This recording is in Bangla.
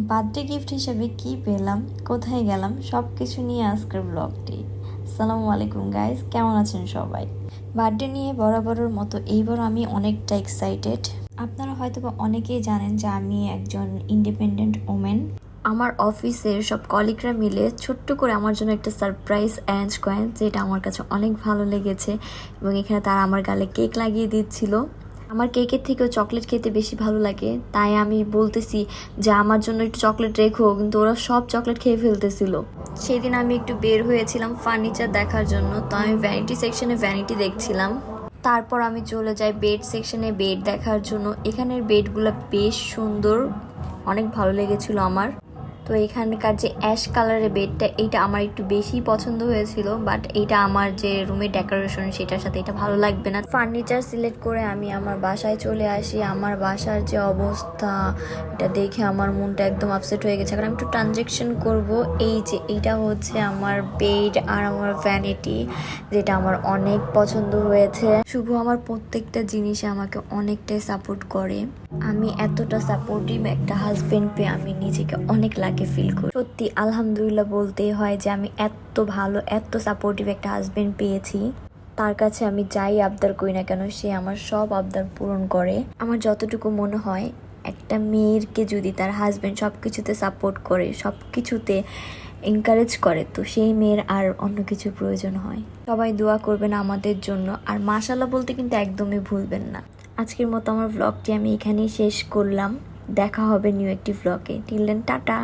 বার্থডে গিফট হিসেবে কি পেলাম, কোথায় গেলাম, সব কিছু নিয়ে আজকের ব্লগটি। আসসালামু আলাইকুম গাইজ, কেমন আছেন সবাই? বার্থডে নিয়ে বরাবরের মতো এইবার আমি অনেকটা এক্সাইটেড। আপনারা হয়তো বা অনেকেই জানেন যে আমি একজন ইন্ডিপেন্ডেন্ট ওমেন। আমার অফিসের সব কলিগরা মিলে ছোট্ট করে আমার জন্য একটা সারপ্রাইজ অ্যারেঞ্জ করেন, যেটা আমার কাছে অনেক ভালো লেগেছে। এবং এখানে তারা আমার গালে কেক লাগিয়ে দিচ্ছিল। আমার কেকের থেকেও চকলেট খেতে বেশি ভালো লাগে, তাই আমি বলতেছি যে আমার জন্য একটু চকলেট রেখো, কিন্তু ওরা সব চকলেট খেয়ে ফেলতেছিল। সেদিন আমি একটু বের হয়েছিলাম ফার্নিচার দেখার জন্য, তো আমি ভ্যানিটি সেকশনে ভ্যানিটি দেখছিলাম। তারপর আমি চলে যাই বেড সেকশনে বেড দেখার জন্য। এখানের বেডগুলো বেশ সুন্দর, অনেক ভালো লেগেছিল আমার। তো এখানকার যে অ্যাশ কালারের বেডটা, এইটা আমার একটু বেশি পছন্দ হয়েছিল, বাট এইটা আমার যে রুমের ডেকোরেশন সেটার সাথে এটা ভালো লাগবে না। ফার্নিচার সিলেক্ট করে আমি আমার বাসায় চলে আসি। আমার বাসার যে অবস্থা, এটা দেখে আমার মনটা একদম আপসেট হয়ে গেছে, কারণ আমি একটু ট্রানজ্যাকশন করব। এই যে এইটা হচ্ছে আমার বেড আর আমার ভ্যানিটি, যেটা আমার অনেক পছন্দ হয়েছে। শুভ আমার প্রত্যেকটা জিনিসে আমাকে অনেকটাই সাপোর্ট করে। আমি এতটা সাপোর্টিভ একটা হাজবেন্ড পেয়ে আমি নিজেকে অনেক লাকি ফিল করি। সত্যি আলহামদুলিল্লাহ বলতেই হয় যে আমি এত ভালো, এত সাপোর্টিভ একটা হাজবেন্ড পেয়েছি। তার কাছে আমি যাই আবদার করি না কেন, সে আমার সব আবদার পূরণ করে। আমার যতটুকু মনে হয়, একটা মেয়েরকে যদি তার হাজবেন্ড সব কিছুতে সাপোর্ট করে, সব কিছুতে এনকারেজ করে, তো সেই মেয়ের আর অন্য কিছু প্রয়োজন হয়। সবাই দোয়া করবেন আমাদের জন্য, আর মাশাআল্লাহ বলতে কিন্তু একদমই ভুলবেন না। আজকের মতো আমার ভ্লগটি আমি এখানেই শেষ করলাম। দেখা হবে নিউ একটি ভ্লগে। Till then, tata.